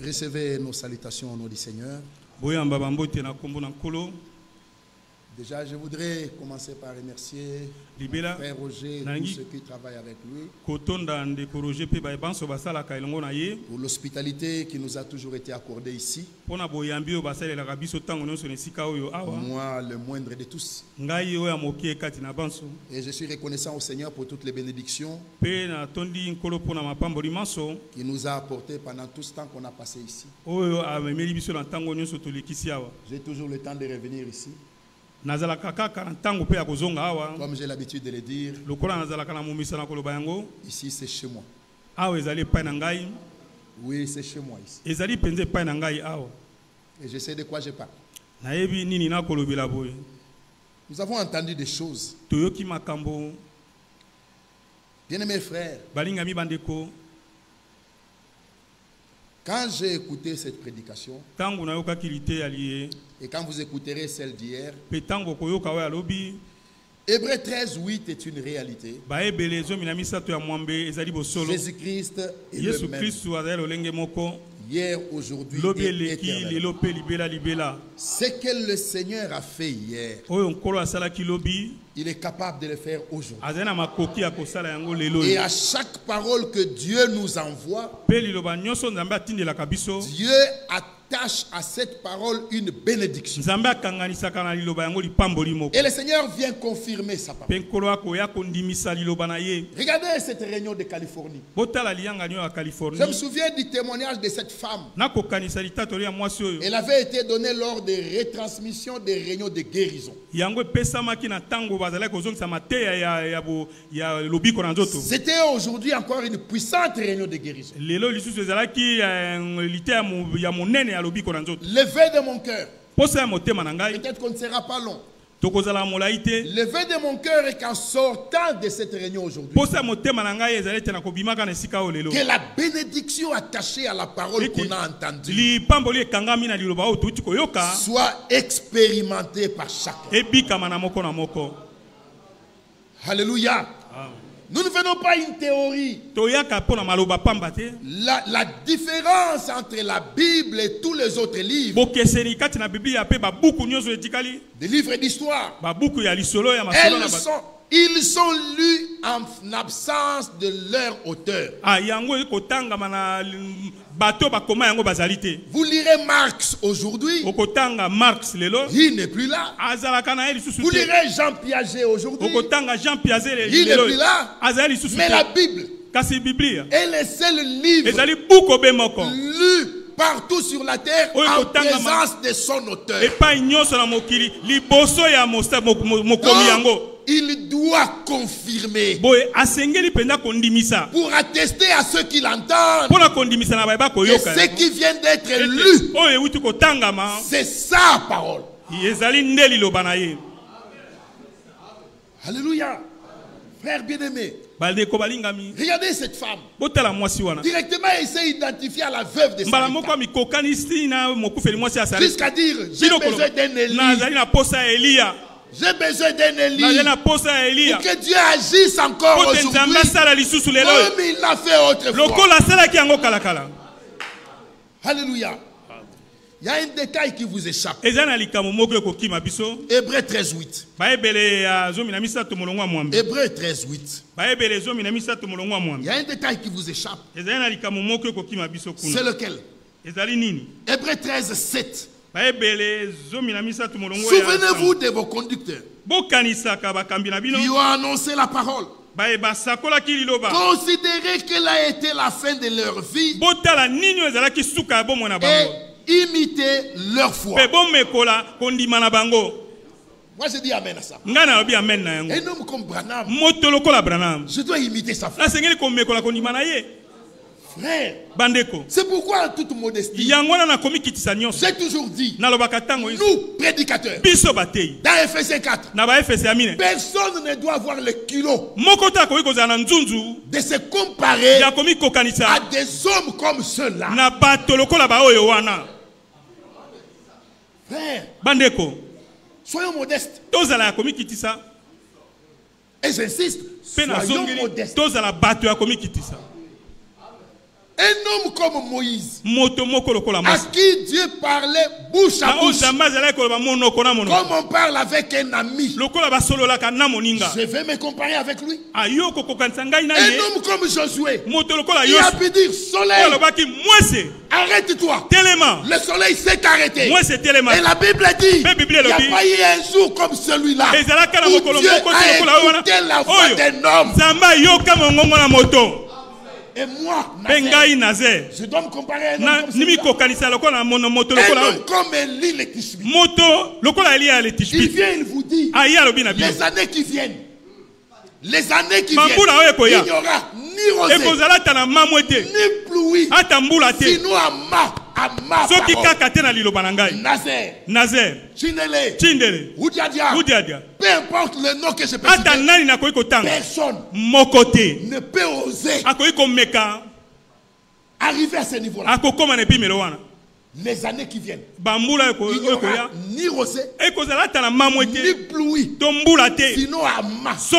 Recevez nos salutations au nom du Seigneur. Déjà, je voudrais commencer par remercier Frère Roger et tous ceux qui travaillent avec lui pour l'hospitalité qui nous a toujours été accordée ici. Moi, le moindre de tous. Et je suis reconnaissant au Seigneur pour toutes les bénédictions qu'il nous a apportées pendant tout ce temps qu'on a passé ici. J'ai toujours le temps de revenir ici. Comme j'ai l'habitude de le dire, ici c'est chez moi. Oui, c'est chez moi ici. Et je sais de quoi je parle. Nous avons entendu des choses. Bien-aimés frères, quand j'ai écouté cette prédication, et quand vous écouterez celle d'hier, Hébreux 13:8 est une réalité. Jésus-Christ est le même. Hier, aujourd'hui et éternellement. Ce que le Seigneur a fait hier, il est capable de le faire aujourd'hui. Et à chaque parole que Dieu nous envoie, Dieu attache à cette parole une bénédiction. Et le Seigneur vient confirmer sa parole. Regardez cette réunion de Californie. Je me souviens du témoignage de cette femme. Elle avait été donnée lors des retransmissions des réunions de guérison. C'était aujourd'hui encore une puissante réunion de guérison. Levé de mon cœur. Peut-être qu'on ne sera pas long. Levé de mon cœur et qu'en sortant de cette réunion aujourd'hui, que la bénédiction attachée à la parole qu'on a entendue soit expérimentée par chacun. Alléluia. Nous ne venons pas une théorie. La différence entre la Bible et tous les autres livres, des livres d'histoire, ils sont lus en absence de leur auteur. Vous lirez Marx aujourd'hui, il n'est plus là. Vous lirez Jean Piaget aujourd'hui, il n'est plus là. Mais la Bible est le seul livre lu partout sur la terre en présence de son auteur. Il doit confirmer pour attester à ceux qui l'entendent que ce qui vient d'être lu, c'est sa parole. Alléluia. Frère bien-aimé, regardez cette femme. Directement, elle s'est identifiée à la veuve de Sarepta. Jusqu'à dire, j'ai besoin d'un Élie. J'ai besoin d'un Élie pour que Dieu agisse encore aujourd'hui comme il l'a fait autrefois. Alléluia. Il y a un détail qui vous échappe. Hébreux 13:8. Hébreux 13:8. Il y a un détail qui vous échappe. C'est lequel? Hébreux 13:7. Souvenez-vous de vos conducteurs qui ont annoncé la parole. Considérez quelle a été la fin de leur vie et imitez leur foi. Moi je dis amen à ça. Un homme comme Branham, je dois imiter sa foi. Frère, c'est pourquoi en toute modestie, j'ai toujours dit, nous prédicateurs, dans Ephésiens 4, personne ne doit avoir le culot de se comparer à des hommes comme ceux-là. Frère, soyons modestes. Et j'insiste, soyons modestes. Un homme comme Moïse, à qui Dieu parlait bouche à bouche, comme on parle avec un ami, je vais me comparer avec lui. Un homme comme Josué, il a pu dire soleil, arrête-toi. Le soleil s'est arrêté. Et la Bible dit, il n'y a pas eu un jour comme celui-là où Dieu a écouté la voix d'un homme. Et moi, Nazer, je dois me comparer à un homme comme Élie le Tishbi. Il vient, il vous dit, les années qui viennent, il n'y aura ni rosée, ni pluie, sinon Nazer, Chindele, Oudiadia, peu importe le nom que je peux citer, personne ne peut oser arriver à ce niveau-là. Les années qui viennent, il n'y aura ni rosée, ni pluie, sinon à masse.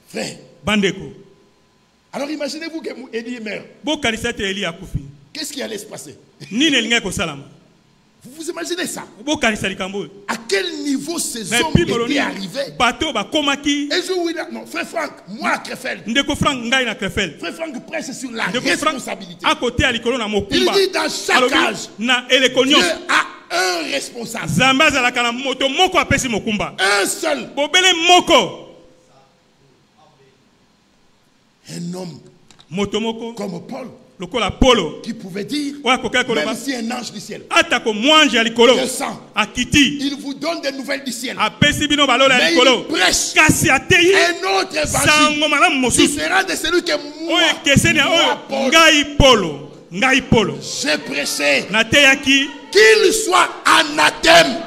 Frère, alors imaginez-vous que Élie meurt. Qu'est-ce qui allait se passer? Vous vous imaginez ça? À quel niveau ces hommes étaient arrivés? Et je non, Frère Franck, moi à Krefeld. Frère Franck prêche sur la responsabilité. Il dit dans chaque âge, Dieu a un responsable. Un seul. Un homme comme Paul qui pouvait dire, même si un ange du ciel descend, il vous donne des nouvelles du ciel, mais il prêche un autre évangile qui sera de celui que moi, Paul, j'ai prêché qu'il soit anathème.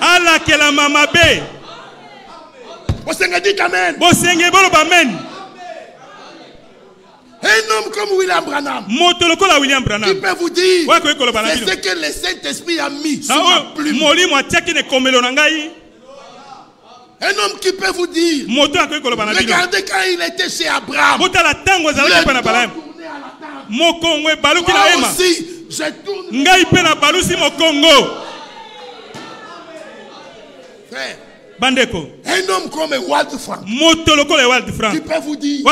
Amen. Un homme comme William Branham, qui peut vous dire, c'est ce que le Saint-Esprit a mis sur ma plume. Un homme qui peut vous dire, regardez quand il était chez Abraham, le temps tournait à la table. Moi aussi, je tourne. Frère, un homme comme Wald Frank, qui peut vous dire,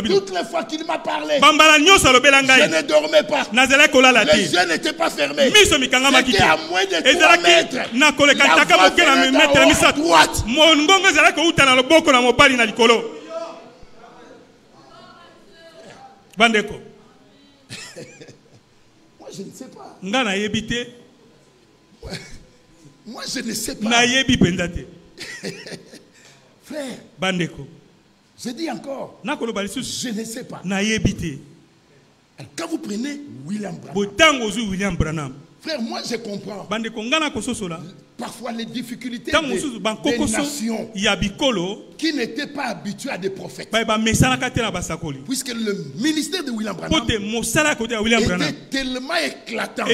toutes les fois qu'il m'a parlé, je ne dormais pas, les yeux n'étaient pas fermés, c'était à moins de 3 mètres, la voix venait d'en haut à droite. Moi je ne sais pas. Moi je ne sais pas. Frère, je dis encore, je ne sais pas. Alors, quand vous prenez William Branham, frère, moi je comprends parfois les difficultés des nations qui n'étaient pas habituées à des prophètes. Puisque le ministère de William Branham était tellement éclatant.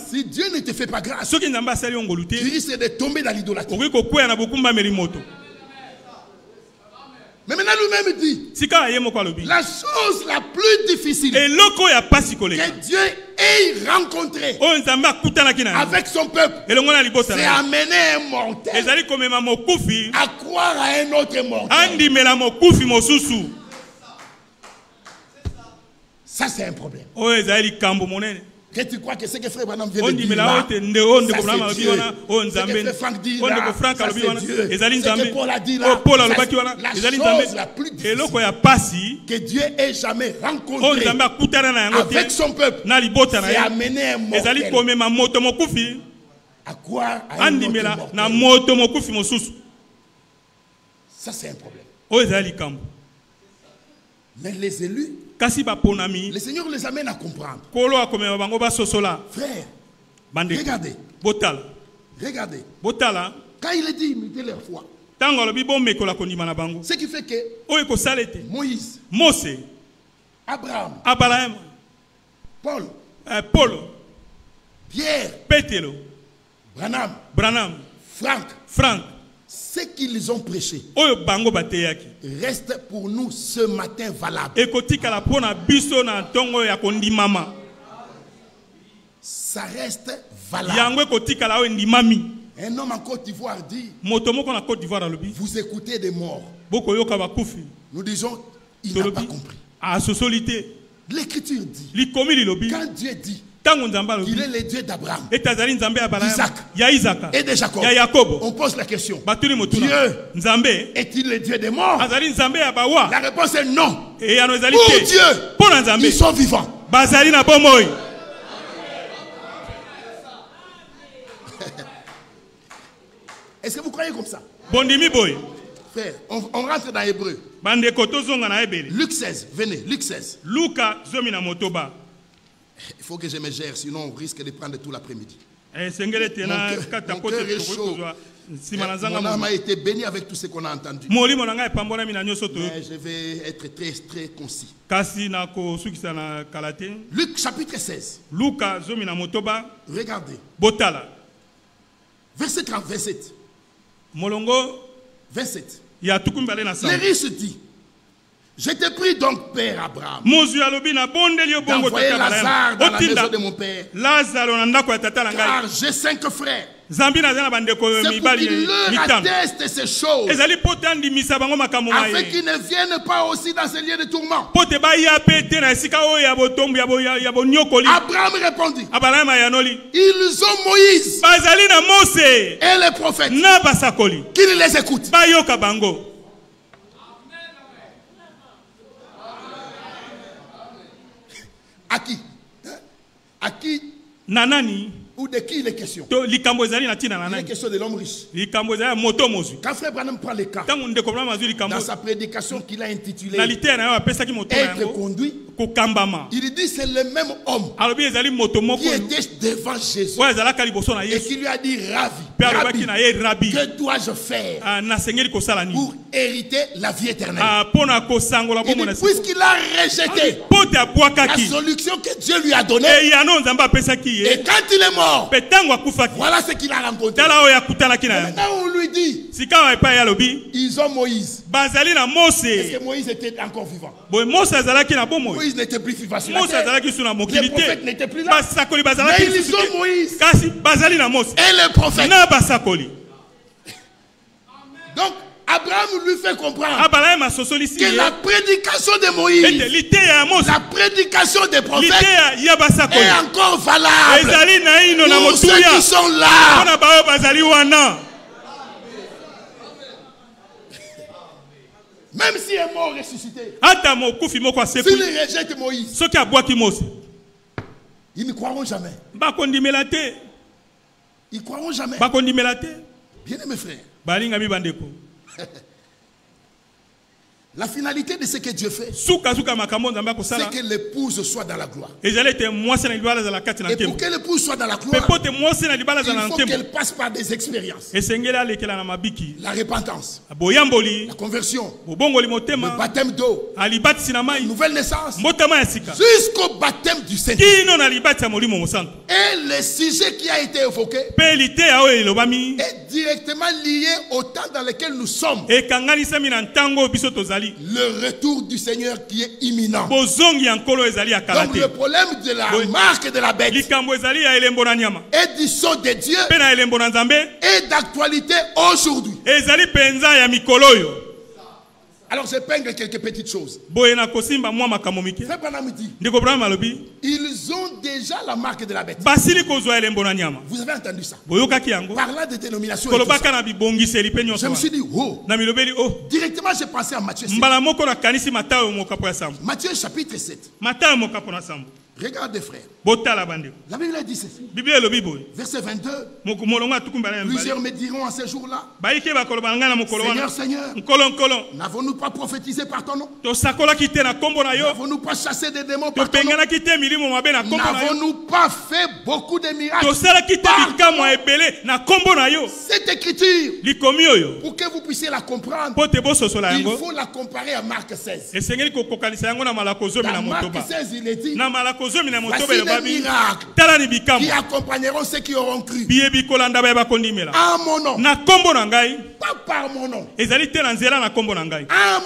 Si Dieu ne te fait pas grâce, tu risques de tomber dans l'idolâtrie. Mais maintenant lui-même dit, la chose la plus difficile que Dieu ait rencontré avec son peuple, c'est amener un mortel à croire à un autre mortel. Ça c'est un problème. Que tu crois que ce que Frère Branham vient de dire là, ça c'est Dieu. Ce que Frère Franck dit là, ça c'est Dieu. Ce que Paul a dit là, la chose la plus difficile que Dieu ait jamais rencontré avec son peuple, c'est amener un mortel à croire à un autre mortel. Ça c'est un problème. Mais les élus, le Seigneur les amène à comprendre. Frère, regardez. Regardez. Quand il est dit imiter leur foi, ce qui fait que Moïse, Abraham, Paul, Pierre, Pételo, Branham, Frank, Ce qu'ils ont prêché reste pour nous ce matin valable. Ça reste valable. Un homme en Côte d'Ivoire dit, vous écoutez des morts. Nous disons, il n'a pas compris. L'Écriture dit, quand Dieu dit qu'il est le Dieu d'Abraham, d'Isaac et de Jacob, on pose la question, Dieu est-il le Dieu des morts? La réponse est non. Pour Dieu, ils sont vivants. Est-ce que vous croyez comme ça? Frère, on rentre dans Hébreu. Luc 16, venez, Luc 16. Il faut que je me gère, sinon on risque de prendre tout l'après-midi. Mon cœur est chaud. Mon âme a été bénie avec tout ce qu'on a entendu. Mais je vais être très, très concis. Luc chapitre 16. Regardez. Verset 30, 27. 27. Les riches dit, je te prie donc, Père Abraham, d'envoyer Lazare dans la maison de mon père, car j'ai 5 frères. C'est pour qu'il leur atteste ces choses, afin qu'ils ne viennent pas aussi dans ces lieux de tourment. Abraham répondit, ils ont Moïse et les prophètes, qu'ils les écoutent. À qui? À qui? Nanani. Ou de qui il est question? Il est question de l'homme riche. Quand Frère Branham prend le cas, dans sa prédication qu'il a intitulée Être conduit, il dit c'est le même homme qui était devant Jésus et qui lui a dit Rabbi, que dois-je faire pour hériter la vie éternelle? Puisqu'il a rejeté la solution que Dieu lui a donnée, et quand il est mort, voilà ce qu'il a rencontré. Maintenant on lui dit ils ont Moïse. Est-ce que Moïse était encore vivant? Moïse n'était plus vivant sur la terre. Les prophètes n'étaient plus là. Mais ils ont Moïse et les prophètes. Donc Abraham lui fait comprendre que la prédication de Moïse, la prédication des prophètes est encore valable pour ceux qui sont là. Même s'il est mort ressuscité, s'il rejette Moïse, ils ne croiront jamais. Ils ne croiront jamais. Bien aimé frère, la finalité de ce que Dieu fait, c'est que l'épouse soit dans la gloire. Et pour que l'épouse soit dans la gloire, il faut qu'elle passe par des expériences. La repentance, la conversion, le baptême d'eau, la nouvelle naissance, jusqu'au baptême du Saint-Esprit. Et le sujet qui a été évoqué est directement lié au temps dans lequel nous sommes. Le retour du Seigneur qui est imminent. Donc le problème de la marque de la bête est du sceau de Dieu et d'actualité aujourd'hui. Alors je peigne quelques petites choses. Frère Branham dit, ils ont déjà la marque de la bête. Vous avez entendu ça? Parlant de dénomination et tout ça. Je me suis dit, oh. Directement j'ai pensé à Matthieu 7. Matthieu chapitre 7. Regardez frère. La Bible dit ceci. Verset 22. Plusieurs me diront à ce jour-là, Seigneur, Seigneur, n'avons-nous pas prophétisé par ton nom? N'avons-nous pas chassé des démons par ton nom? N'avons-nous pas fait beaucoup de miracles par cette écriture, pour que vous puissiez la comprendre, il faut la comparer à Marc 16. Dans Marc 16, il est dit, voici les miracles qui accompagneront ceux qui auront cru. À mon nom. Pas par mon nom. À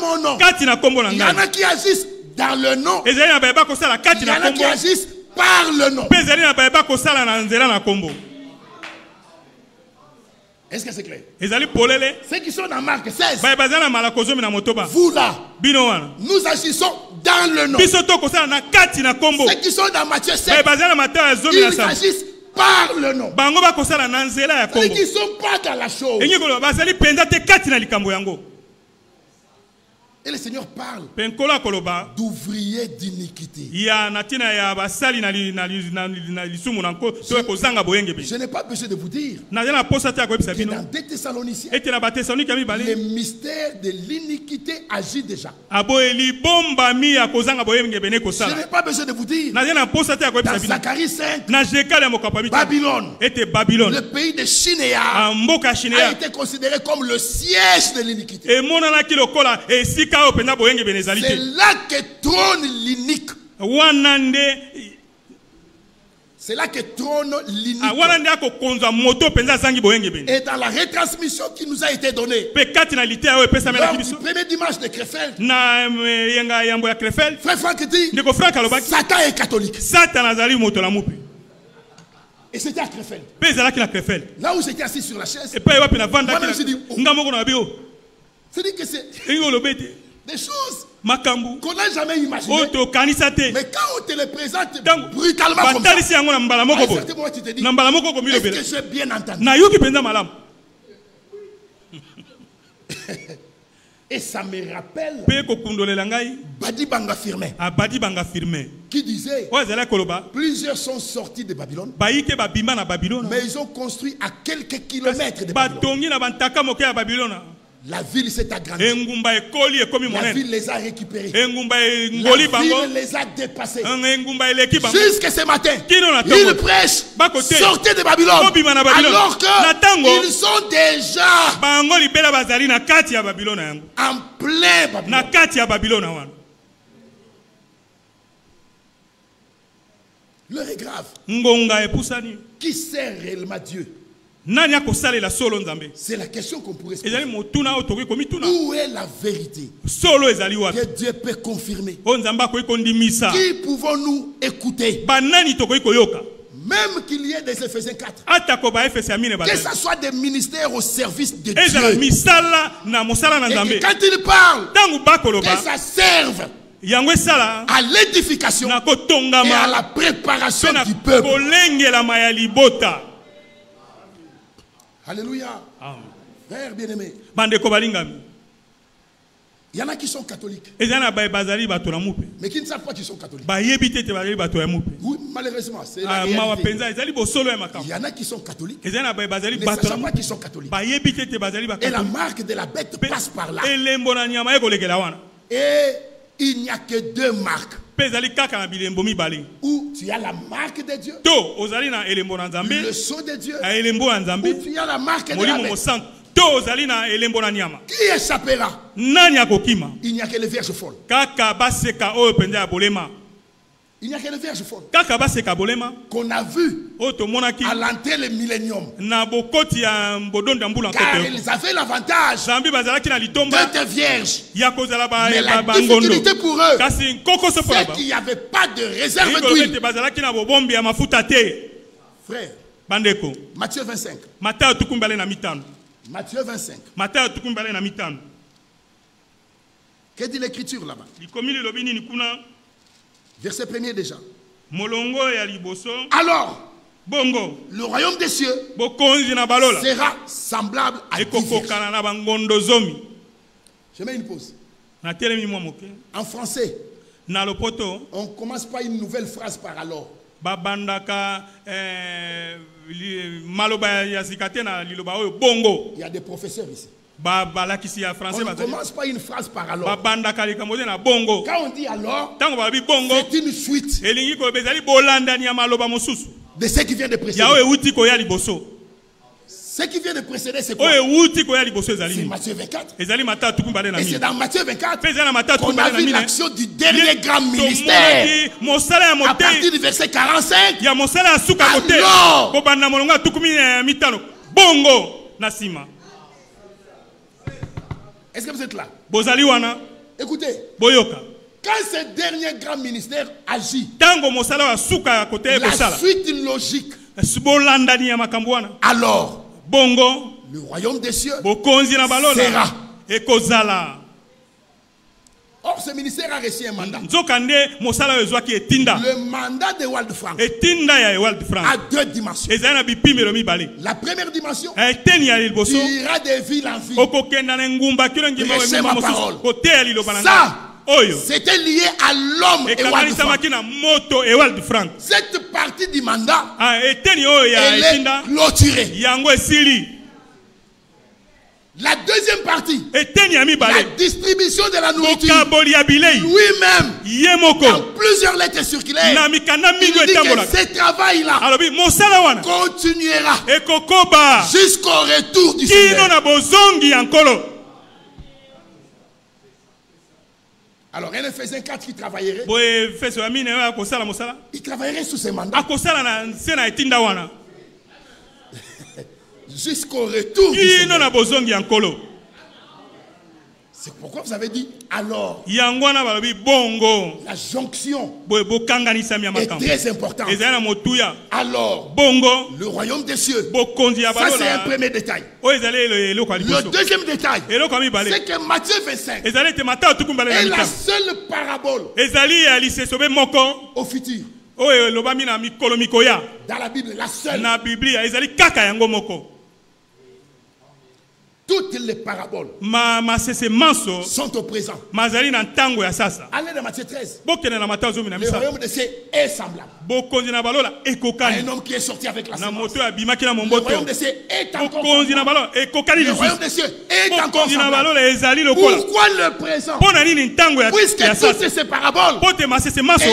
mon nom. Il y en a qui agissent dans le nom. Il y en a qui agissent par le nom. Est-ce que c'est clair? Ceux qui sont dans Marc 16. Vous là. Nous agissons dans le nom. Ceux qui sont dans Matthieu 7. Ils agissent par le nom. Ceux qui ne sont pas dans la chose. Et le Seigneur parle d'ouvriers d'iniquité. Je n'ai pas besoin de vous dire que dans 2 Thessaloniciens, le mystère de l'iniquité agit déjà. Je n'ai pas besoin de vous dire dans Zacharie 5, Babylone, le pays de Shinéa, a été considéré comme le siège de l'iniquité. C'est là que trône l'inique. C'est là que trône l'inique. Et dans la retransmission qui nous a été donnée, lors du premier dimanche de Krefeld, Frère Franck dit Satan est catholique. Et c'était à Krefeld. Là où j'étais assis sur la chaise, moi-même je me suis dit, c'est-à-dire que c'est des choses qu'on n'a jamais imaginées. Mais quand on te les présente brutalement comme ça, à un certain moment tu te dis, est-ce que j'ai bien entendu? Et ça me rappelle Badi Banga Firmin qui disait plusieurs sont sortis de Babylone, mais ils ont construit à quelques kilomètres de Babylone. La ville s'est agrandie. La ville les a récupérés. La ville les a dépassés. Jusqu'à ce matin, ils prêchent. Sortez de Babylone. Alors qu'ils sont déjà en plein Babylone. L'heure est grave. Qui sert réellement Dieu? C'est la question qu'on pourrait se poser. Où est la vérité que Dieu peut confirmer? Qui pouvons-nous écouter? Même qu'il y ait des Éphésiens 4. Que ce soit des ministères au service de Dieu. Et que quand ils parlent, que ça serve à l'édification et à la préparation du peuple. Alléluia. Frère bien-aimé. Il y en a qui sont catholiques, mais qui ne savent pas qu'ils sont catholiques. Oui, malheureusement, c'est la réalité. Il y en a qui sont catholiques, mais ne savent pas qu'ils sont catholiques. Et la marque de la bête passe par là. Et il n'y a que deux marques. Où tu as la marque de Dieu, le sceau de Dieu, où tu as la marque de la bête. Qui échappera? Il n'y a que les vierges folles. Il n'y a que les vierges folles qu'on a vu à l'entrée le millénium. Car ils avaient l'avantage d'être vierges. Mais la difficulté pour eux, c'est qu'il n'y avait pas de réserve d'huile. Frère, Matthieu 25. Matthieu 25. Que dit l'écriture là-bas? Verset 1er déjà. Alors, le royaume des cieux sera semblable à 10 vierges. Je mets une pause. En français, on ne commence pas une nouvelle phrase par alors. Il y a des professeurs ici. On ne commence pas une phrase par alors. Quand on dit alors, c'est une suite de ce qui vient de précéder. Ce qui vient de précéder, c'est quoi? C'est Matthieu 24. Et c'est dans Matthieu 24 qu'on a vu l'action du dernier grand ministère. À partir du verset 45. Alors, est-ce que vous êtes là? Écoutez. Quand ce dernier grand ministère agit, la suite logique. Alors, le royaume des cieux sera. Or, ce ministère a reçu un mandat. Le mandat de Wald Frank a deux dimensions. La première dimension, tu iras de ville en ville. Prêcher ma parole. Ça, c'était lié à l'homme et Wald Frank. Cette partie du mandat, elle est clôturée. La deuxième partie, la distribution de la nourriture, lui-même, dans plusieurs lettres circulaires, il dit que ce travail-là continuera jusqu'au retour du Seigneur. Alors, un Éphésiens 4 qui travaillerait, il travaillerait sous ses mandats jusqu'au retour du Seigneur. C'est pourquoi vous avez dit alors. La jonction est très importante. Alors, le royaume des cieux, ça c'est un premier détail. Le deuxième détail, c'est que Matthieu 25 est la seule parabole au futur. Dans la Bible, la seule. Toutes les paraboles sont au présent. Allez dans Matthieu 13. Le royaume de cieux est semblable à un homme qui est sorti avec la semence. Le royaume de cieux est encore semblable. Le royaume de cieux est encore semblable. Pourquoi le présent? Puisque toutes ces paraboles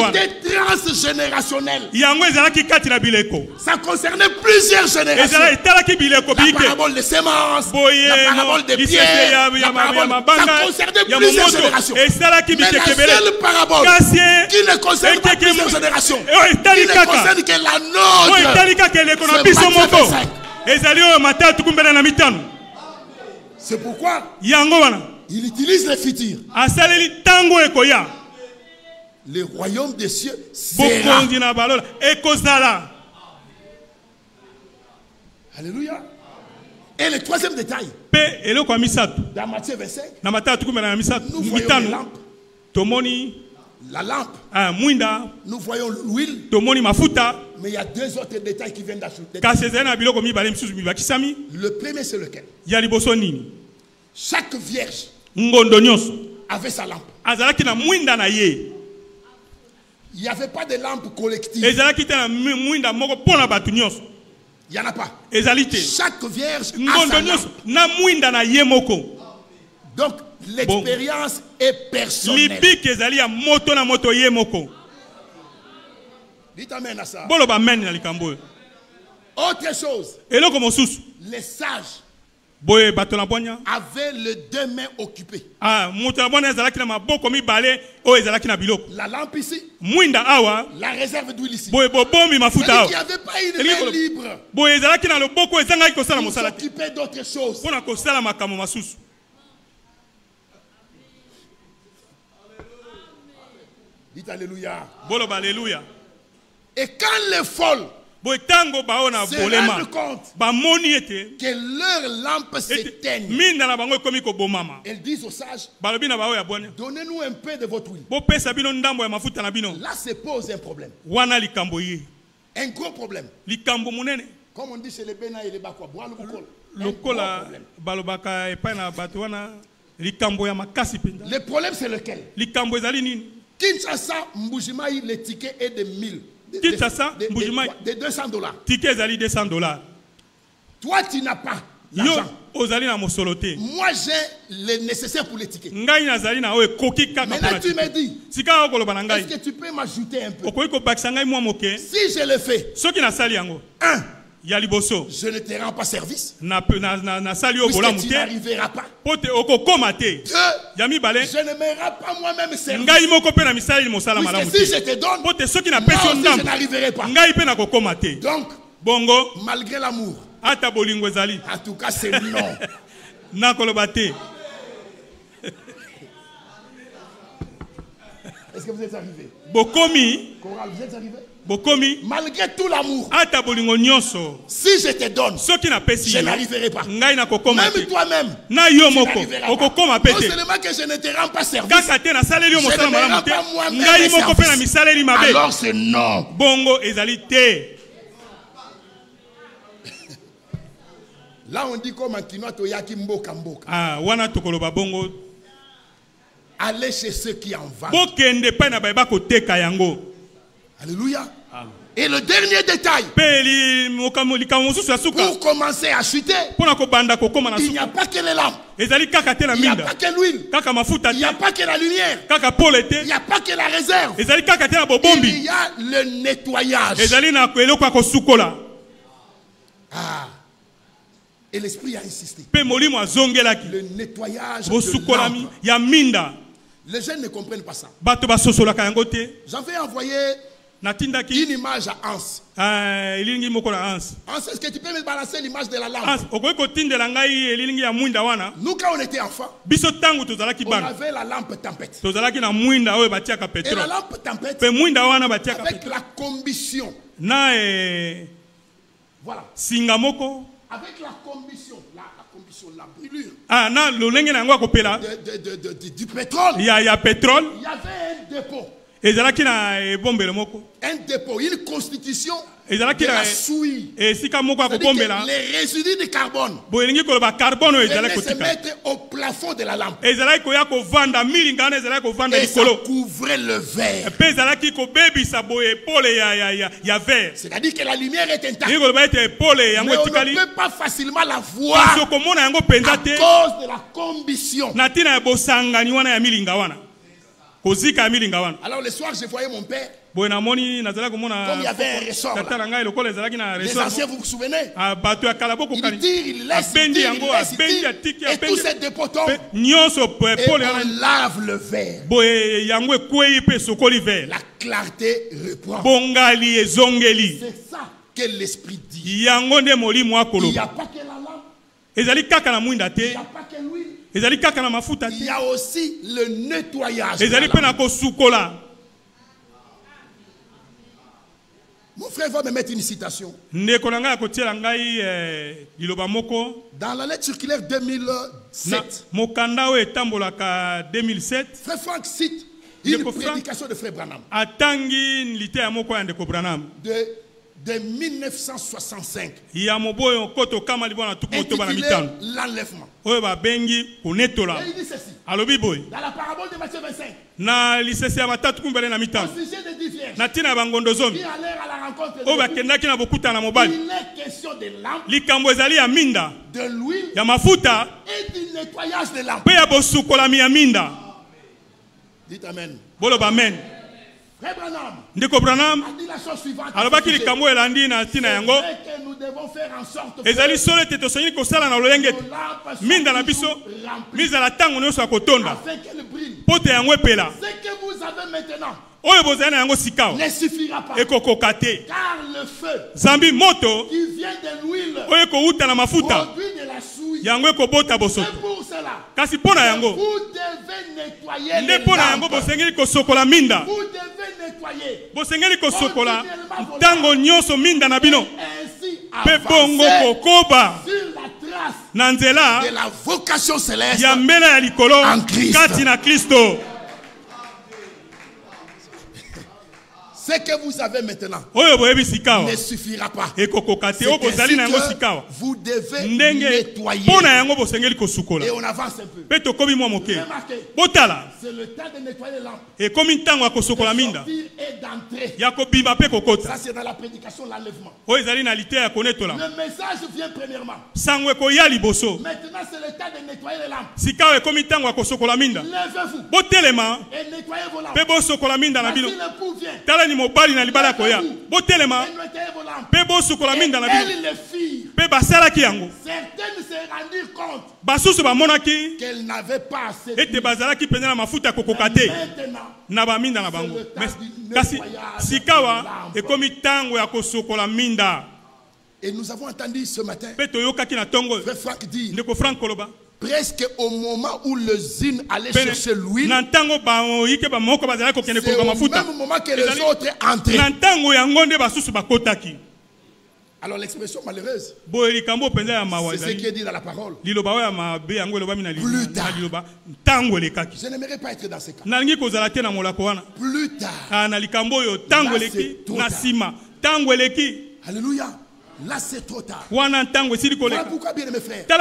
étaient transgénérationnelles. Ça concernait plusieurs générations. La parabole des semences, la parabole des pierres, la parabole, ça concernait plusieurs générations. Mais la seule parabole qui ne concerne pas plusieurs générations, qui ne concerne que la nôtre, c'est pourquoi il utilise le futur. Le royaume des cieux sera. Alléluia. Et le troisième détail, dans Matthieu 25, nous voyons les lampes. La lampe, nous voyons l'huile, mais il y a deux autres détails qui viennent d'ajouter. Le premier, c'est lequel? Chaque vierge avait sa lampe. Il n'y avait pas de lampe collective. Il n'y en a pas. Chaque vierge a sa lampe. Donc, l'expérience est personnelle. Dites amen à ça. Autre chose, les sages avaient les deux mains occupées. La lampe ici, la réserve d'huile ici. Il n'y avait pas une main libre. Ils s'occupaient d'autres choses. Dites alléluia. Et quand les folles se rendent compte que leur lampe s'éteigne, elles disent aux sages, donnez-nous un peu de votre huile. Là se pose un problème. Un gros problème. Comme on dit chez les Bénin et les Bakwa, le problème c'est lequel? Kinshasa, Mbujimaï, le ticket est de 1000. De 200 dollars. Toi, tu n'as pas l'argent. Moi, j'ai le nécessaire pour les tickets. Maintenant, tu me dis, est-ce que tu peux m'ajouter un peu? Si je le fais, ya liboso. Je ne te rends pas service. Na sali o bola muté. Tu n'arriveras pas. Pote okokoma te. Ya mibale. Je ne me rends pas moi-même service. Ngai moko pe na misali mosala malamu te. Si je te donne. Pote soki na pesi ndam. Je n'arriverai pas. Ngai pe na kokoma te. Donc bongo malgré l'amour. Ata bolingo ezali. En tout cas c'est non. Na koloba te. Est-ce que vous êtes arrivé? Bokomi. Coral, vous êtes arrivé? Bokomi. Malgré tout l'amour. Ata bolingo nyonso. Si je te donne. Soki na pesi. Je n'arriverai pas. Ngai na kokoma te. Même toi-même. Na yo moko. Okokoma pete. Non seulement que je ne te rends pas service. Kaka te na saleli yo mosala malamu te. Ngai moko pe na misaleli mabe. Alors c'est non. Bongo ezali te. Là on dit comme Antinoa toyaki mboka mboka. Ah wana tokoloba bongo. Allez chez ceux qui en vendent. Alléluia. Et le dernier détail. Pour commencer à chuter. Il n'y a pas que les lampes. Il n'y a pas que l'huile. Il n'y a pas que la lumière. Il n'y a pas que la réserve. Il y a le nettoyage. Ah. Et l'esprit a insisté. Le nettoyage de l'âme. Les jeunes ne comprennent pas ça. J'avais envoyé une image à Hans. Hans, est-ce que tu peux me balancer l'image de la lampe? Nous, quand on était enfants, on avait la lampe tempête. Et la lampe tempête, avec la combustion. Voilà. Avec la combustion, la brûlure du pétrole, il y a pétrole. Il y avait un dépôt. Un dépôt, une constitution de la souille. Les résidus de carbone venaient se mettre au plafond de la lampe. Et ça couvrait le verre. C'est-à-dire que la lumière est intacte. Mais on ne peut pas facilement la voir à cause de la combustion. Alors le soir, je voyais mon père. Comme il y avait un ressort là. Les anciens, vous vous souvenez? Il tire, il laisse, il tire, et tout ce dépôt tombe. Et on lave le verre. La clarté reprend. C'est ça que l'esprit dit. Il n'y a pas que la lampe. Il n'y a pas que l'huile. Il y a aussi le nettoyage. Mon frère va me mettre une citation. Dans la lettre circulaire 2007. Frère Franck cite une prédication de Frère Branham. De 1965. Intitulé l'enlèvement. Et il dit ceci. Dans la parabole de Matthieu 25. Au sujet des 10 vierges qui allèrent à la rencontre de Dieu, il est question de lampe, de l'huile et du nettoyage de lampe. Dites amen. Frère Branham a dit la chose suivante. C'est vrai que nous devons faire en sorte que afin qu'elle brille. Ce que vous avez maintenant ne suffira pas. Car le feu qui vient de l'huile produit de la souille. C'est pour cela que vous devez nettoyer les lampes. Vous devez nettoyer continuellement et ainsi avancer sur la trace de la vocation céleste en Christ. Ce que vous avez maintenant ne suffira pas. C'est ainsi que vous devez nettoyer. Et on avance un peu. Remarquez, c'est le temps de nettoyer les lampes. De sortir et d'entrer. Ça c'est dans la prédication de l'enlèvement. Le message vient premièrement. Maintenant c'est le temps de nettoyer les lampes. Levez-vous et nettoyez vos lampes. Si l'époux vient, mobali na libala koya botelema pe elles les firent. Certaines se rendirent compte qu'elles n'avaient pas assez d'huile. Maintenant, et nous avons entendu ce matin Frère Franck dire presque au moment où l'usine allait chercher l'huile, c'est au même moment que les autres entraient. Alors l'expression malheureuse, c'est ce qui est dit dans la parole. Plus tard. Je n'aimerais pas être dans ce cas. Plus tard. Alléluia. Là c'est trop tard. Voilà pourquoi, bien mes frères, je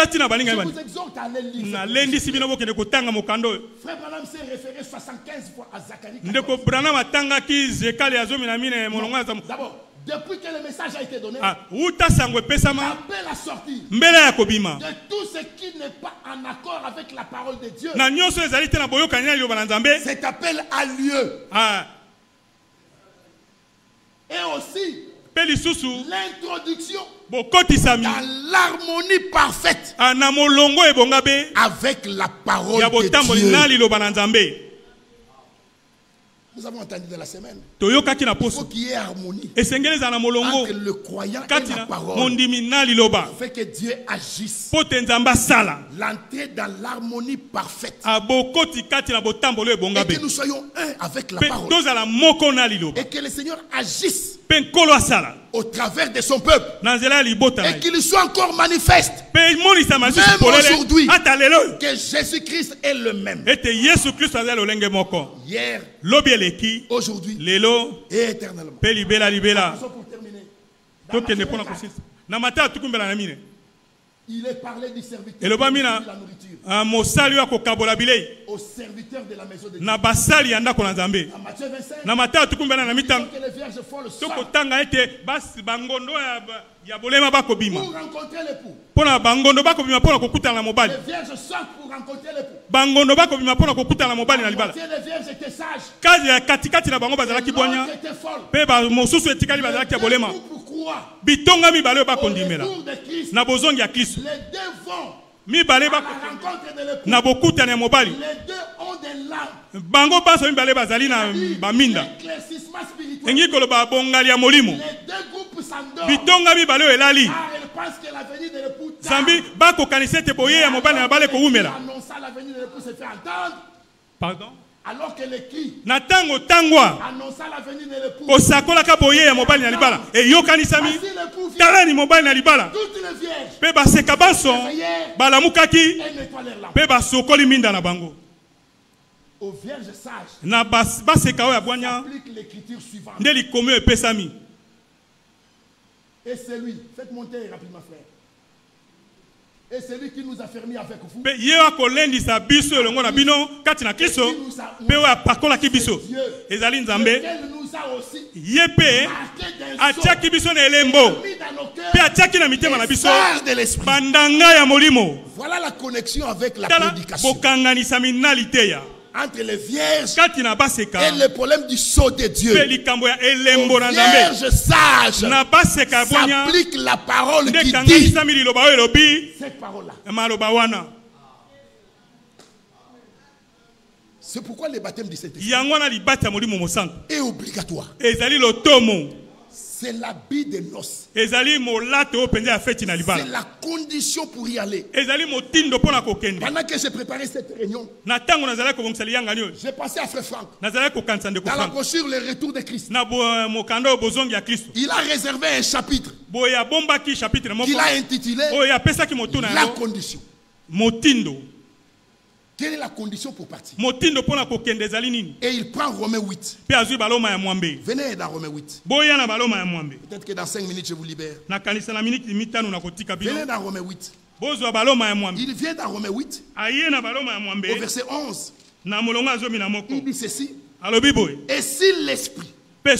vous exhorte à aller lire. Frère Branham s'est référé 75 fois à Zacharie 14. D'abord, depuis que le message a été donné, l'appel à sortir de tout ce qui n'est pas en accord avec la parole de Dieu. Cet appel a lieu. Et aussi l'introduction dans l'harmonie parfaite avec la parole de Dieu. Nous avons entendu dans la semaine. Il faut qu'il y ait harmonie entre le croyant et la parole. Fait que Dieu agisse. L'entrée dans l'harmonie parfaite. Et que nous soyons un avec la parole. Et que le Seigneur agisse au travers de son peuple. Et qu'il soit encore manifeste. Même aujourd'hui. Que Jésus-Christ est le même. Hier, aujourd'hui et éternellement. Pour terminer, il est parlé du serviteur de la nourriture. Au serviteur de la maison de Dieu. Dans Matthieu 25, que les vierges folles sortent pour rencontrer l'époux. Les vierges sortent pour rencontrer l'époux. Les vierges étaient sages. Les deux vont à la rencontre de l'époux. Les deux ont des larmes. L'éclaircissement spirituel. Les deux groupes s'endorment. Car ils pensent que la venue de l'époux tarde. Annonçant la venue de l'époux se fait entendre. Pardon? Alors que les cris annonçant la venue de l'époux. Toutes les vierges. Aux vierges sages. S'applique l'écriture suivante. Et c'est lui. Faites monter rapidement, frère. Et c'est lui qui nous a fermé avec vous. Et qui nous a aussi marqué d'un de l'esprit. Voilà la connexion avec la prédication. Entre les vierges et le problème du sceau de Dieu. Aux vierges sages s'applique la parole qui dit cette parole-là. C'est pourquoi le baptême du Saint-Esprit est obligatoire. C'est l'habit de noces. C'est la condition pour y aller. Pendant que j'ai préparé cette réunion, j'ai pensé à Frère Franck. Dans la brochure Le Retour de Christ, il a réservé un chapitre qu'il a intitulé La condition. Quelle est la condition pour partir? Et il prend Romains 8. Venez dans Romains 8. Peut-être que dans 5 minutes je vous libère. Venez dans Romains 8. Il vient dans Romains 8. Au verset 11. Il dit ceci. Et si l'esprit de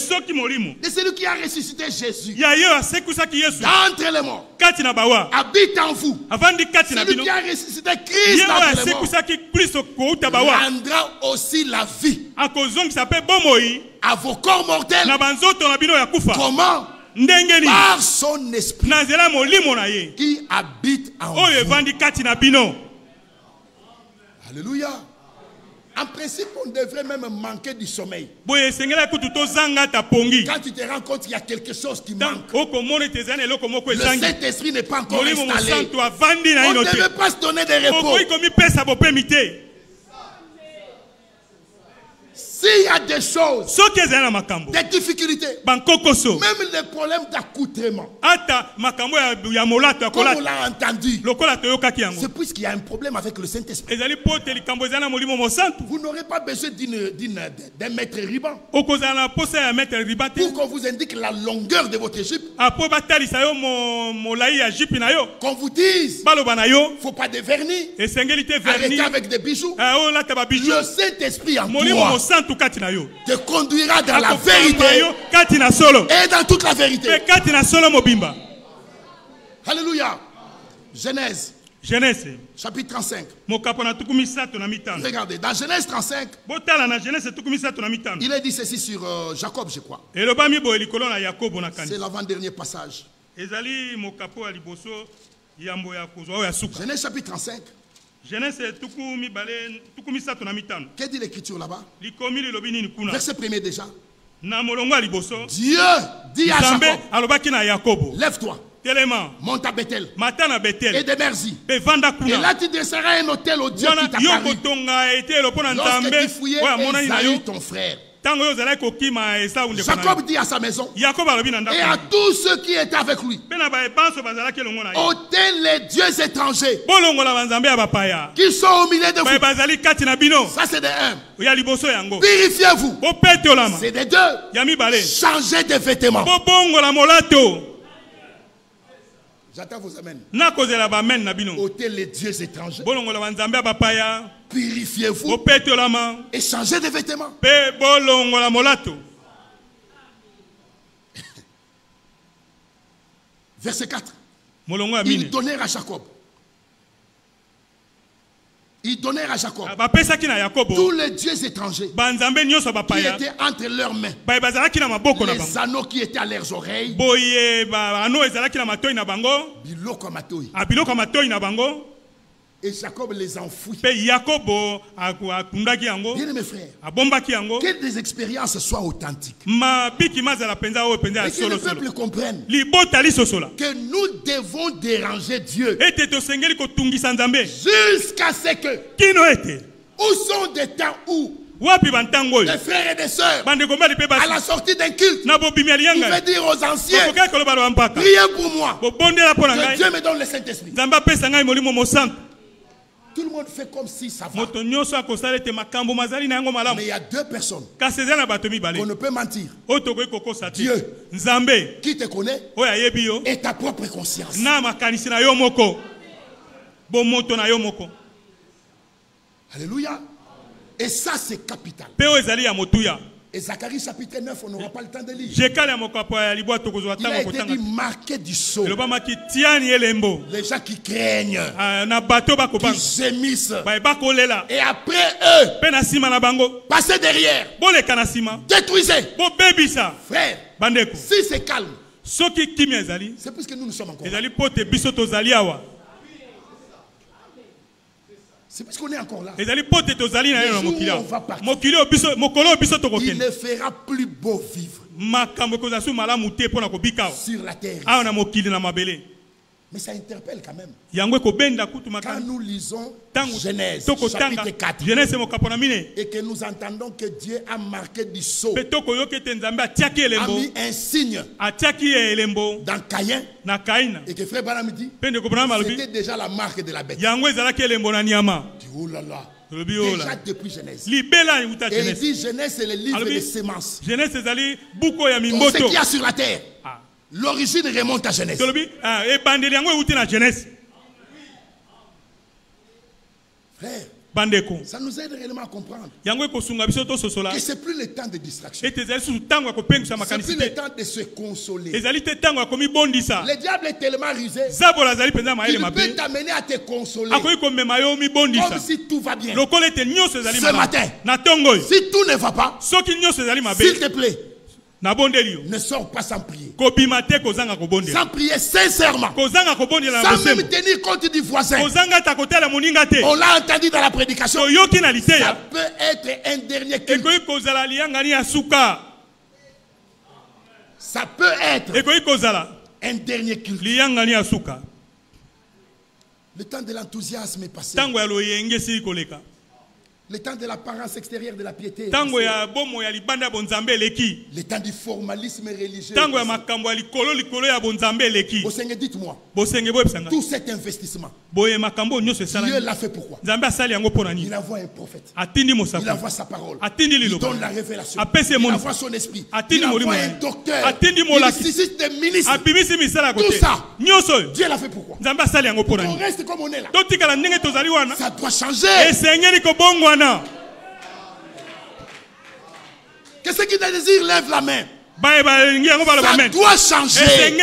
celui qui a ressuscité Jésus d'entre les morts habite en vous, celui qui a ressuscité Christ d'entre les morts rendra aussi la vie à vos corps mortels. Comment? par son esprit qui habite en vous. Alléluia. En principe, on devrait même manquer du sommeil. Quand tu te rends compte qu'il y a quelque chose qui manque, le Saint-Esprit n'est pas encore installé. On ne devait pas se donner des repos. S'il y a des choses, des difficultés, même les problèmes d'accoutrement, comme on l'a entendu, c'est puisqu'il y a un problème avec le Saint-Esprit. Vous n'aurez pas besoin d'un mètre ruban pour qu'on vous indique la longueur de votre jupe. Qu'on vous dise, il ne faut pas de vernis, arrêtez avec des bijoux. Le Saint-Esprit en toi te conduira dans la vérité et dans toute la vérité. Alléluia. Genèse chapitre 35. Regardez, dans Genèse 35, il est dit ceci sur Jacob, je crois. C'est l'avant-dernier passage. Genèse chapitre 35. Que dit l'écriture là-bas? Verset 1er déjà. Dieu dit à Jacob, lève-toi, monte à Bethel et Démerzi. Et là tu dresseras un autel au Dieu qui t'a parlé. Lorsque tu fouillais Esaü ton frère, Jacob dit à sa maison et à tous ceux qui étaient avec lui, ôtez les dieux étrangers qui sont au milieu de vous. Ça c'est des un. Purifiez-vous. C'est des deux. Changez de vêtements. J'attends vos amens. Ôtez les dieux étrangers. Purifiez-vous et changez de vêtements. Verset 4. Ils donnèrent à Jacob. Ils donnèrent à Jacob tous les dieux étrangers qui étaient entre leurs mains, les anneaux qui étaient à leurs oreilles, et Jacob les enfouit. Bien mes frères, que des expériences soient authentiques et que le peuple comprenne que nous devons déranger Dieu jusqu'à ce que où sont des temps où des frères et des sœurs à la sortie d'un culte, il veut dire aux anciens, priez pour moi que Dieu me donne le Saint-Esprit. Tout le monde fait comme si ça va. Mais il y a deux personnes qu'on ne peut mentir. Dieu qui te connaît et ta propre conscience. Alléluia. Et ça c'est capital. Et Zacharie chapitre 9, on n'aura pas le temps de lire. Il a été dit marqué du sceau. Les gens qui craignent, qui gémissent. Et après eux, passez derrière. Détruisez. Frère, si c'est calme, c'est parce que nous sommes encore là. C'est parce qu'on est encore là. Les jours où on va partir, il ne fera plus beau vivre sur la terre. Mais ça interpelle quand même. Quand nous lisons Genèse chapitre 4 et que nous entendons que Dieu a marqué du sceau, a mis un signe dans Caïn, et que frère Branham dit c'était déjà la marque de la bête. Oh là là. Déjà depuis Genèse. Et il dit Genèse c'est le livre des semences. Tout ce qu'il y a sur la terre, l'origine remonte à Genèse. Frère, ça nous aide réellement à comprendre que c'est plus le temps de distraction. C'est plus le temps de se consoler. Le diable est tellement rusé qu'il peut t'amener à te consoler comme si tout va bien. Ce matin, si tout ne va pas, s'il te plaît, ne sors pas sans prier. Sans prier sincèrement. Sans même tenir compte du voisin. On l'a entendu dans la prédication. Ça peut être un dernier culte. Ça peut être un dernier culte. Le temps de l'enthousiasme est passé. Le temps de l'apparence extérieure de la piété. Le temps du formalisme religieux. Dites-moi. Tout cet investissement. Dieu l'a fait pourquoi? Il envoie un prophète. Il envoie sa parole. Il donne la révélation. Il envoie son esprit. Il envoie un docteur. Il nécessite des ministres. Tout ça. Dieu l'a fait pourquoi? On reste comme on est là. Ça doit changer. Qu'est-ce qui te désire? Lève la main. Ça doit changer.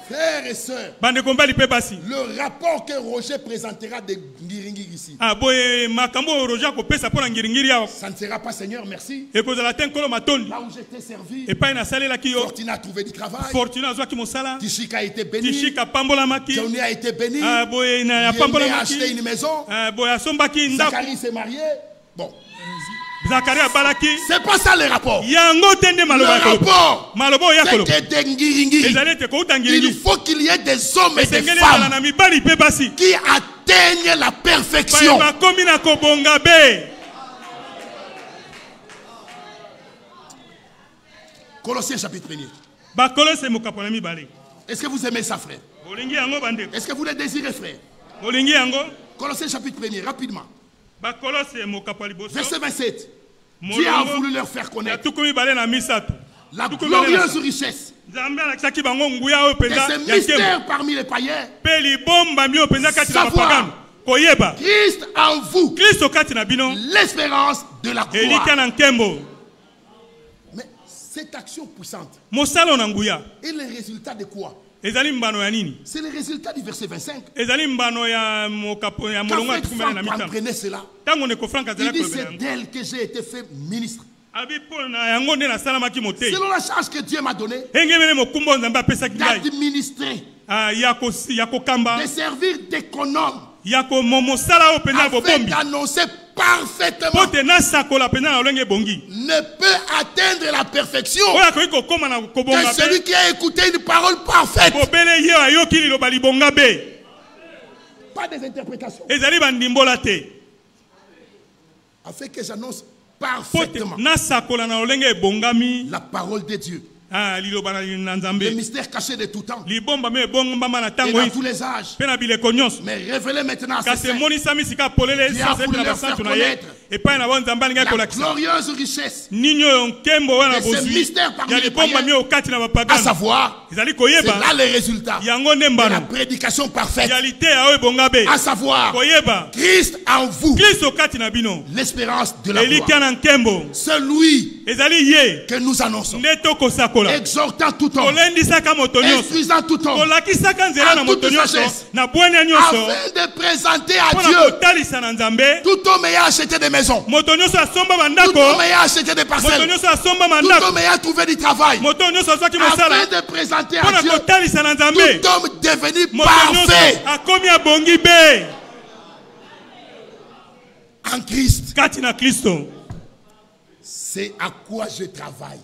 Frères et sœurs, le rapport que Roger présentera de Ngiringiri ici, ça ne sera pas Seigneur, merci. Là où j'étais servi, Fortuna a trouvé du travail, Tishika a été béni, Johnny a été béni, Yémé a acheté une maison, Zacharie s'est marié. Bon. C'est pas ça le rapport. Le rapport, c'est que il faut qu'il y ait des hommes et des femmes qui atteignent la perfection. Colossiens chapitre 1er. Est-ce que vous aimez ça, frère? Est-ce que vous le désirez, frère? Colossiens chapitre 1er, rapidement. Verset 27. Dieu a voulu leur faire connaître la glorieuse richesse de ces mystères parmi les païens. Savoir Christ en vous, l'espérance de la gloire. Mais cette action puissante est le résultat de quoi? C'est le résultat du verset 25. Quand Franck comprenait cela, il dit c'est d'elle que j'ai été fait ministre. Selon la charge que Dieu m'a donnée d'administrer, de servir d'économe, afin d'annoncer parfaitement, ne peut atteindre la perfection que celui qui a écouté une parole parfaite. Pas des interprétations. Afin que j'annonce parfaitement la parole de Dieu. Le mystère caché de tout temps et dans tous les âges, mais révélé maintenant à ses saints. Dieu a voulu leur faire connaître la glorieuse richesse de ce mystère parmi les païens, à savoir, c'est là le résultat de la prédication parfaite, à savoir Christ en vous, l'espérance de la gloire. Celui que nous annonçons, exhortant tout homme, instruisant tout homme en toute sagesse, afin de présenter à Dieu tout homme ayant acheté des maisons, tout homme ayant acheté des parcelles, tout homme ayant trouvé du travail, afin de présenter à Dieu tout homme devenu parfait en Christ. C'est à quoi je travaille.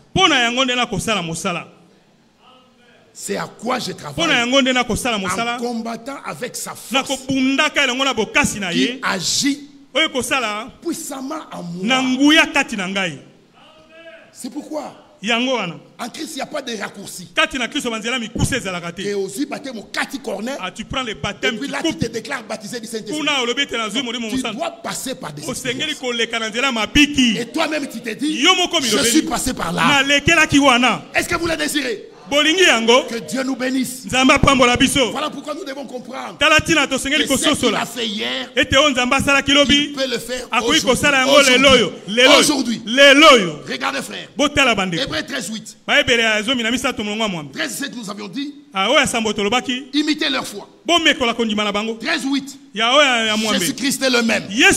C'est à quoi je travaille. En combattant avec sa force qui agit puissamment en moi. C'est pourquoi en Christ, il n'y a pas de raccourci. Et aussi, tu prends les baptêmes, et puis là, tu te déclares baptisé du Saint-Esprit. Tu dois passer par des expériences. Et toi-même, tu te dis, je suis passé par là. Est-ce que vous le désirez? Que Dieu nous bénisse. Voilà pourquoi nous devons comprendre. Que ce qu'il a fait hier, il peut le faire aujourd'hui. Regardez frère. Hébreux 13:8. 13:7 nous avions dit. Imitez leur foi. 13:8. Jésus-Christ est le même. Hier,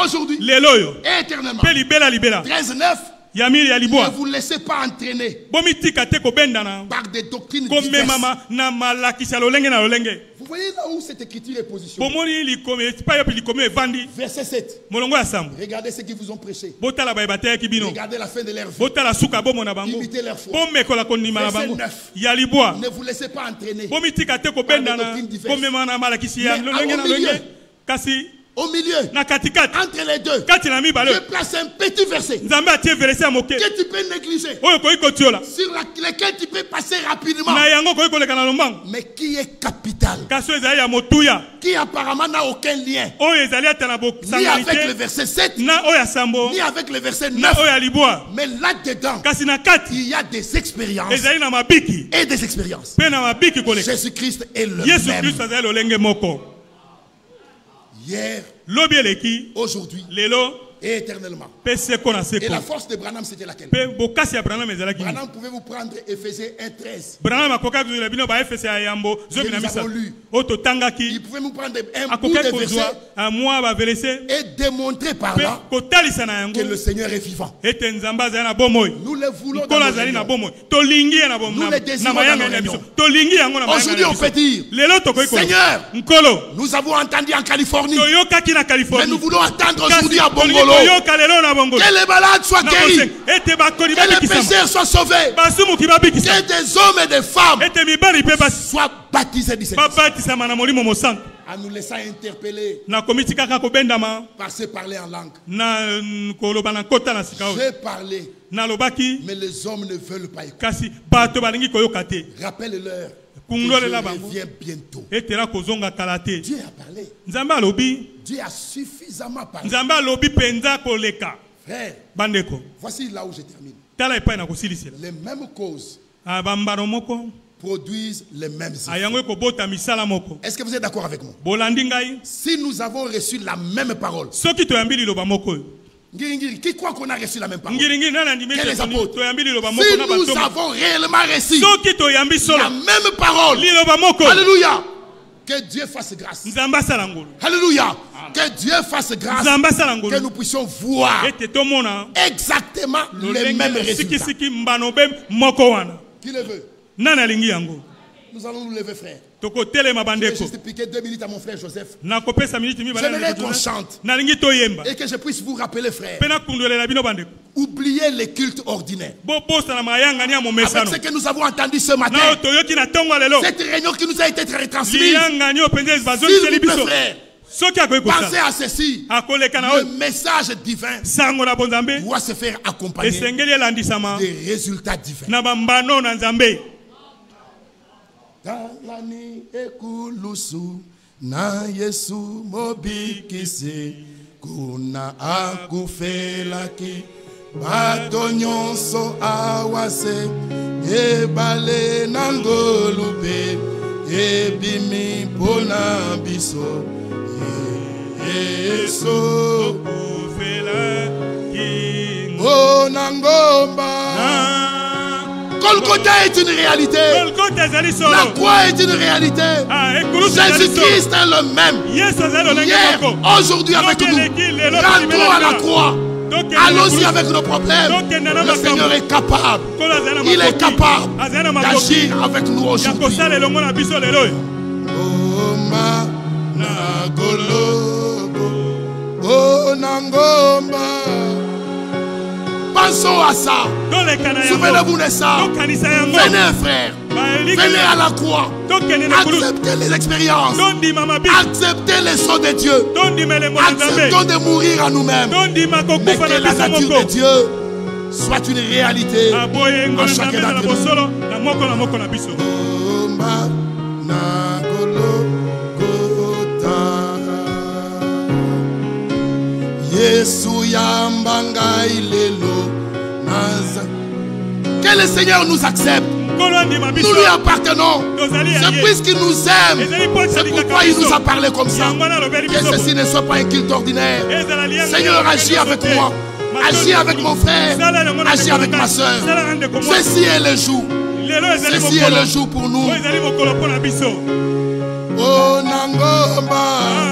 aujourd'hui, et éternellement. 13:9. Ne vous laissez pas entraîner par des doctrines diverses. Vous voyez là où cette écriture est positionnée. Verset 7. Regardez ce qu'ils vous ont prêché. Regardez la fin de leur vie. Imitez leur foi. Verset 9. Ne vous laissez pas entraîner par des doctrines diverses. Au milieu, entre les deux, je place un petit verset que tu peux négliger, sur lequel tu peux passer rapidement, mais qui est capital, qui apparemment n'a aucun lien, ni avec le verset 7, ni avec le verset 9, mais là-dedans, il y a des expériences et des expériences. Jésus-Christ est le même. Hier, aujourd'hui, et éternellement. Et la force de Branham, c'était laquelle? Branham pouvait vous prendre Éphésiens 1:13. Nous avons lu. Il pouvait nous prendre un bout de verset et démontrer par là que le Seigneur est vivant. Nous le voulons dans nos réunions. Nous le désirons dans nos réunions. Aujourd'hui, on peut dire, Seigneur, nous avons entendu en Californie, mais nous voulons entendre aujourd'hui à Bongolo. Que les malades soient guéris, que les pécheurs soient sauvés, que des hommes et des femmes soient baptisés du Saint-Esprit. En nous laissant interpeller par se parler en langue. J'ai parlé, mais les hommes ne veulent pas écouter. Rappelle-leur que je reviens bientôt. Dieu a parlé. Dieu a suffisamment parlé. Frère, voici là où je termine. Les mêmes causes produisent les mêmes effets. Est-ce que vous êtes d'accord avec moi? Si nous avons reçu la même parole, qui croit qu'on a reçu la même parole? Que les apôtres. Si nous avons réellement reçu la même parole, alléluia, que Dieu fasse grâce. Alléluia. Que Dieu fasse grâce. Que nous puissions voir exactement les mêmes résultats. Qui le veut? Nous allons nous lever, frère. Je vais juste piquer 2 minutes à mon frère Joseph. J'aimerais qu'on chante et que je puisse vous rappeler, frère. Oubliez les cultes ordinaires. Avec ce que nous avons entendu ce matin, cette réunion qui nous a été retransmise, s'il vous plaît, frère, pensez à ceci. Le message divin doit se faire accompagner des résultats divins. Talani ekulusu na Yesu mobikisi kuna akufelaki bato nyonso awase ebale nangolupe ebimi pona biso Yesu akufelaki onangomba. Golgotha est une réalité. La croix est une réalité. Jésus-Christ est le même. Hier, aujourd'hui avec nous. Rentrons à la croix. Allons-y avec nos problèmes. Le Seigneur est capable. Il est capable d'agir avec nous aujourd'hui. Pensons à ça. Souvenez-vous de ça. Venez, frère. Venez à la croix. Acceptez les expériences. Acceptez les sons de Dieu. Acceptons de mourir à nous-mêmes. Mais que la nature de Dieu soit une réalité en chacun d'entre Que le Seigneur nous accepte. Nous lui appartenons. C'est puisqu'il nous aime. C'est pourquoi il nous a parlé comme ça. Que ceci ne soit pas un culte ordinaire. Seigneur, agis avec moi. Agis avec mon frère. Agis avec ma soeur. Ceci est le jour. Ceci est le jour pour nous. Oh Nangomba.